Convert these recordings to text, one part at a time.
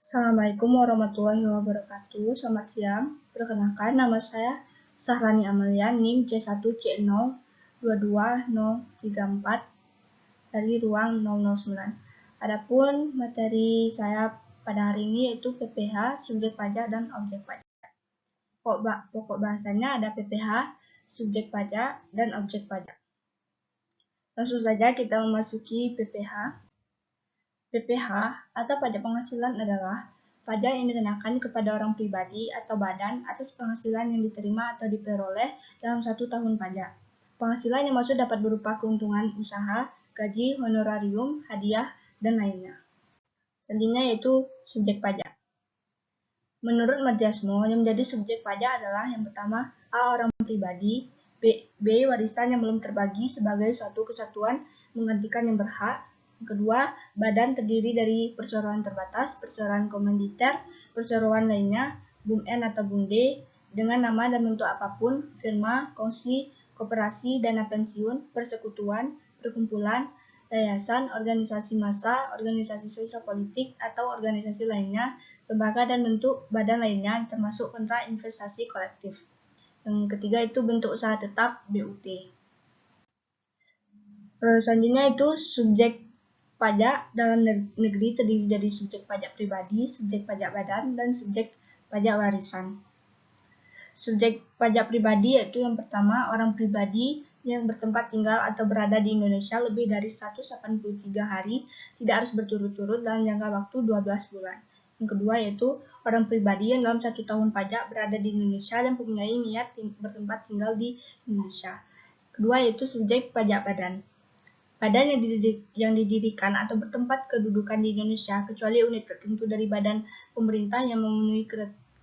Assalamualaikum warahmatullahi wabarakatuh. Selamat siang. Perkenalkan, nama saya Sahrani Amalia, NIM C1C0222034 dari ruang 009. Adapun materi saya pada hari ini yaitu PPH, subjek pajak dan objek pajak. Pokok bahasanya ada PPH, subjek pajak, dan objek pajak. Langsung saja kita memasuki PPH. PPH atau pajak penghasilan adalah pajak yang dikenakan kepada orang pribadi atau badan atas penghasilan yang diterima atau diperoleh dalam 1 tahun pajak. Penghasilan yang maksud dapat berupa keuntungan usaha, gaji, honorarium, hadiah, dan lainnya. Selanjutnya yaitu subjek pajak. Menurut Matiasmo, yang menjadi subjek pajak adalah yang pertama, A. Orang pribadi, B. Warisan yang belum terbagi sebagai suatu kesatuan menggantikan yang berhak. Yang kedua, badan terdiri dari perseroan terbatas, perseroan komanditer, perseroan lainnya, BUM N atau BUM D, dengan nama dan bentuk apapun, firma, kongsi, koperasi, dana pensiun, persekutuan, perkumpulan, yayasan, organisasi massa, organisasi sosial politik, atau organisasi lainnya, lembaga dan bentuk badan lainnya, termasuk kontrak investasi kolektif. Yang ketiga itu bentuk usaha tetap, BUT. Selanjutnya itu subjek pajak dalam negeri terdiri dari subjek pajak pribadi, subjek pajak badan, dan subjek pajak warisan. Subjek pajak pribadi yaitu yang pertama, orang pribadi yang bertempat tinggal atau berada di Indonesia lebih dari 183 hari, tidak harus berturut-turut dalam jangka waktu 12 bulan. Yang kedua yaitu orang pribadi yang dalam 1 tahun pajak berada di Indonesia dan mempunyai niat bertempat tinggal di Indonesia. Kedua yaitu subjek pajak badan. Badan yang didirikan atau bertempat kedudukan di Indonesia, kecuali unit tertentu dari badan pemerintah yang memenuhi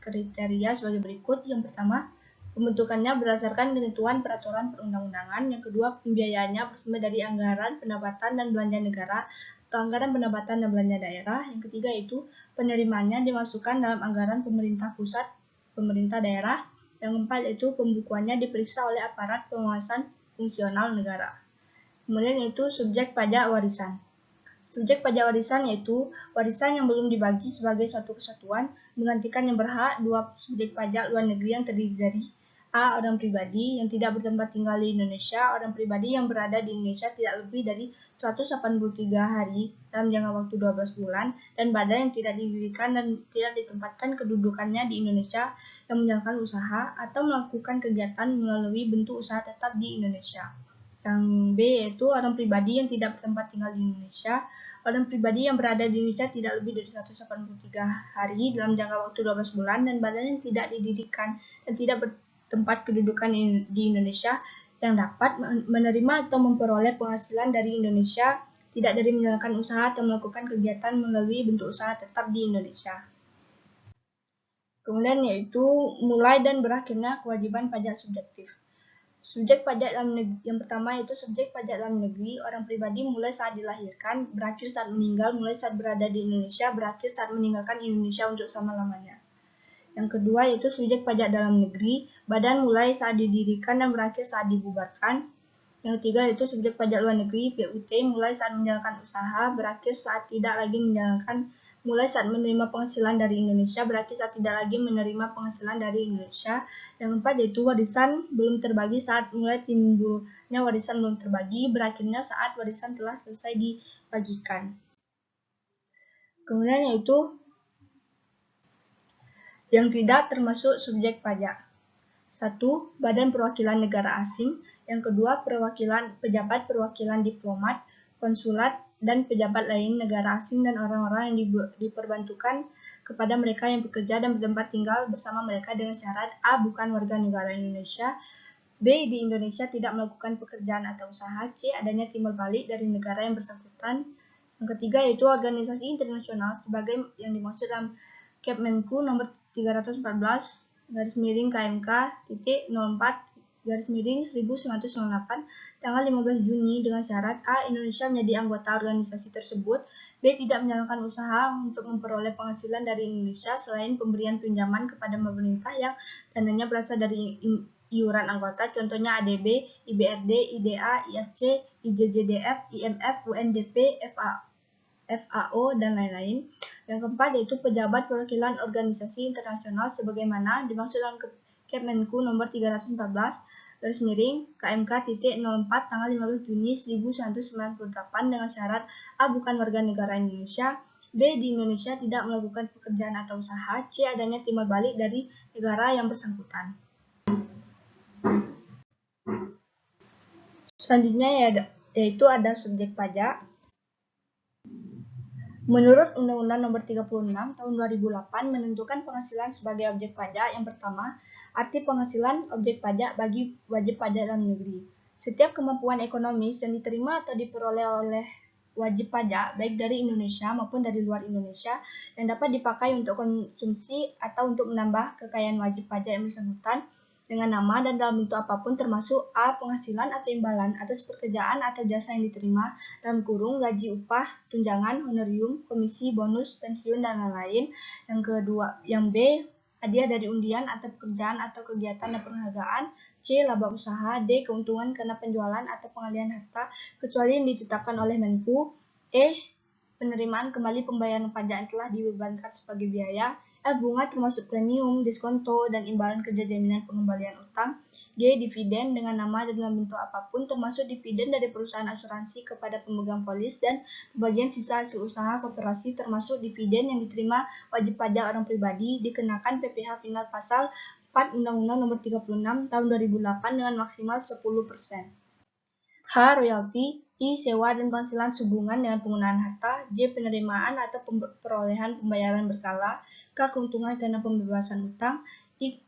kriteria sebagai berikut. Yang pertama, pembentukannya berdasarkan ketentuan peraturan perundang-undangan. Yang kedua, pembiayaannya bersumber dari anggaran pendapatan dan belanja negara atau anggaran pendapatan dan belanja daerah. Yang ketiga itu penerimaannya dimasukkan dalam anggaran pemerintah pusat, pemerintah daerah. Yang keempat itu pembukuannya diperiksa oleh aparat pengawasan fungsional negara. Kemudian yaitu subjek pajak warisan. Subjek pajak warisan yaitu warisan yang belum dibagi sebagai suatu kesatuan menggantikan yang berhak dua subjek pajak luar negeri yang terdiri dari A. Orang pribadi yang tidak bertempat tinggal di Indonesia, orang pribadi yang berada di Indonesia tidak lebih dari 183 hari dalam jangka waktu 12 bulan, dan badan yang tidak didirikan dan tidak ditempatkan kedudukannya di Indonesia yang menjalankan usaha atau melakukan kegiatan melalui bentuk usaha tetap di Indonesia. Yang B yaitu orang pribadi yang tidak bertempat tinggal di Indonesia. Orang pribadi yang berada di Indonesia tidak lebih dari 183 hari dalam jangka waktu 12 bulan, dan badan yang tidak didirikan dan tidak bertempat kedudukan di Indonesia yang dapat menerima atau memperoleh penghasilan dari Indonesia, tidak dari menjalankan usaha atau melakukan kegiatan melalui bentuk usaha tetap di Indonesia. Kemudian yaitu mulai dan berakhirnya kewajiban pajak subjektif. Subjek pajak dalam negeri yang pertama yaitu subjek pajak dalam negeri, orang pribadi mulai saat dilahirkan, berakhir saat meninggal, mulai saat berada di Indonesia, berakhir saat meninggalkan Indonesia untuk selama-lamanya. Yang kedua yaitu subjek pajak dalam negeri, badan mulai saat didirikan dan berakhir saat dibubarkan. Yang ketiga yaitu subjek pajak luar negeri, PUT, mulai saat menjalankan usaha, berakhir saat tidak lagi menjalankan, mulai saat menerima penghasilan dari Indonesia, berakhir saat tidak lagi menerima penghasilan dari Indonesia. Yang keempat yaitu warisan belum terbagi, saat mulai timbulnya warisan belum terbagi, berakhirnya saat warisan telah selesai dibagikan. Kemudian yaitu yang tidak termasuk subjek pajak. 1. Badan perwakilan negara asing. Yang kedua, pejabat perwakilan diplomat, konsulat, dan pejabat lain negara asing dan orang-orang yang diperbantukan kepada mereka yang bekerja dan bertempat tinggal bersama mereka dengan syarat A. Bukan warga negara Indonesia, B. Di Indonesia tidak melakukan pekerjaan atau usaha, C. Adanya timbal balik dari negara yang bersangkutan. Yang ketiga yaitu organisasi internasional sebagai yang dimaksud dalam Kepmenku nomor 314 garis miring KMK titik 04 garis miring 1998 tanggal 15 Juni dengan syarat A. Indonesia menjadi anggota organisasi tersebut, B. Tidak menjalankan usaha untuk memperoleh penghasilan dari Indonesia selain pemberian pinjaman kepada pemerintah yang dananya berasal dari iuran anggota, contohnya ADB, IBRD, IDA, IFC, IJJDF, IMF, UNDP, FAO. FAO, dan lain-lain. Yang keempat yaitu pejabat perwakilan organisasi internasional sebagaimana dimaksud dalam Kemenku nomor 314 KMK.04 tanggal 15 Juni 1998 dengan syarat A. Bukan warga negara Indonesia, B. Di Indonesia tidak melakukan pekerjaan atau usaha, C. Adanya timbal balik dari negara yang bersangkutan. Selanjutnya yaitu ada subjek pajak. Menurut Undang-Undang Nomor 36 Tahun 2008 menentukan penghasilan sebagai objek pajak. Yang pertama, arti penghasilan objek pajak bagi wajib pajak dalam negeri. Setiap kemampuan ekonomis yang diterima atau diperoleh oleh wajib pajak baik dari Indonesia maupun dari luar Indonesia yang dapat dipakai untuk konsumsi atau untuk menambah kekayaan wajib pajak yang bersangkutan dengan nama dan dalam bentuk apapun termasuk A. Penghasilan atau imbalan atas pekerjaan atau jasa yang diterima dalam kurung gaji, upah, tunjangan, honorium, komisi, bonus, pensiun, dan lain-lain. Yang B. Hadiah dari undian atau pekerjaan atau kegiatan dan penghargaan. C. Laba usaha. D. Keuntungan karena penjualan atau pengalihan harta kecuali yang ditetapkan oleh Menku. E. Penerimaan kembali pembayaran pajak yang telah dibebankan sebagai biaya. F. Bunga termasuk premium, diskonto, dan imbalan kerja jaminan pengembalian utang. G. Dividen dengan nama dan dalam bentuk apapun termasuk dividen dari perusahaan asuransi kepada pemegang polis dan bagian sisa hasil usaha koperasi termasuk dividen yang diterima wajib pajak orang pribadi dikenakan PPh final pasal 4 Undang-Undang Nomor 36 Tahun 2008 dengan maksimal 10%. H. Royalti. I. Sewa dan penghasilan sehubungan dengan penggunaan harta. J. Penerimaan atau perolehan pembayaran berkala. K. Keuntungan karena pembebasan utang. I.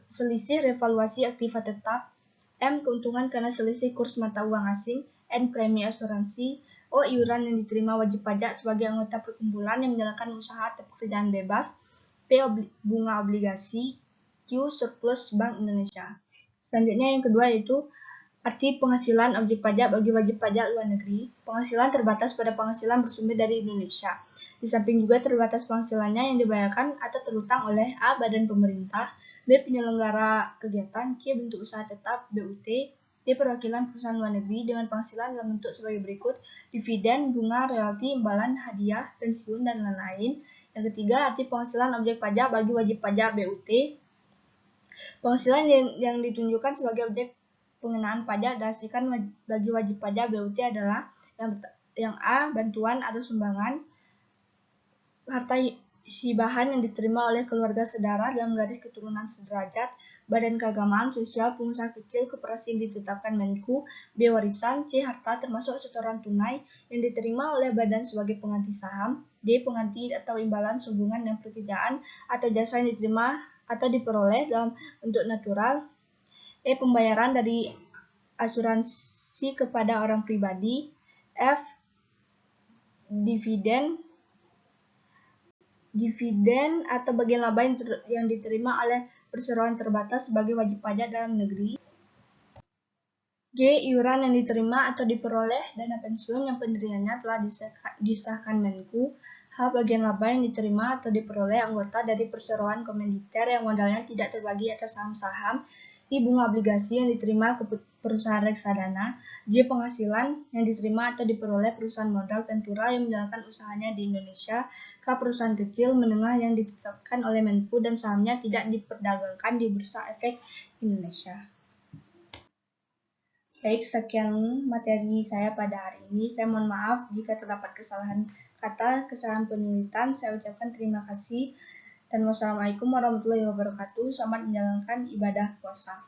Selisih revaluasi aktiva tetap. M. Keuntungan karena selisih kurs mata uang asing. N. Premi asuransi. O. Iuran yang diterima wajib pajak sebagai anggota perkumpulan yang menjalankan usaha atau pekerjaan bebas. P. Bunga obligasi. Q. Surplus Bank Indonesia. Selanjutnya yang kedua yaitu arti penghasilan objek pajak bagi wajib pajak luar negeri. Penghasilan terbatas pada penghasilan bersumber dari Indonesia. Di samping juga terbatas penghasilannya yang dibayarkan atau terutang oleh A. Badan pemerintah, B. Penyelenggara kegiatan, C. Bentuk usaha tetap, BUT, D. Perwakilan perusahaan luar negeri dengan penghasilan dalam bentuk sebagai berikut: dividen, bunga, royalti, imbalan, hadiah, pensiun, dan lain-lain. Yang ketiga, arti penghasilan objek pajak bagi wajib pajak BUT. Penghasilan yang ditunjukkan sebagai objek pengenaan pajak dihasilkan bagi wajib pajak BUT adalah yang A. Bantuan atau sumbangan harta hibahan yang diterima oleh keluarga saudara dalam garis keturunan sederajat, badan keagamaan, sosial, pengusaha kecil, koperasi yang ditetapkan Menku. B. Warisan. C. Harta termasuk setoran tunai yang diterima oleh badan sebagai pengganti saham. D. Pengganti atau imbalan sehubungan dengan pekerjaan atau jasa yang diterima atau diperoleh dalam bentuk natural. E. Pembayaran dari asuransi kepada orang pribadi. F. Dividen atau bagian laba yang diterima oleh perseroan terbatas sebagai wajib pajak dalam negeri. G. Iuran yang diterima atau diperoleh dana pensiun yang pendiriannya telah disahkan Menku. H. Bagian laba yang diterima atau diperoleh anggota dari perseroan komanditer yang modalnya tidak terbagi atas saham-saham. I. Bunga obligasi yang diterima ke perusahaan reksadana. J. Penghasilan yang diterima atau diperoleh perusahaan modal ventura yang menjalankan usahanya di Indonesia. K. Perusahaan kecil menengah yang ditetapkan oleh Menku dan sahamnya tidak diperdagangkan di Bursa Efek Indonesia. Baik, sekian materi saya pada hari ini. Saya mohon maaf jika terdapat kesalahan kata, kesalahan penulisan. Saya ucapkan terima kasih. Dan wassalamualaikum warahmatullahi wabarakatuh. Selamat menjalankan ibadah puasa.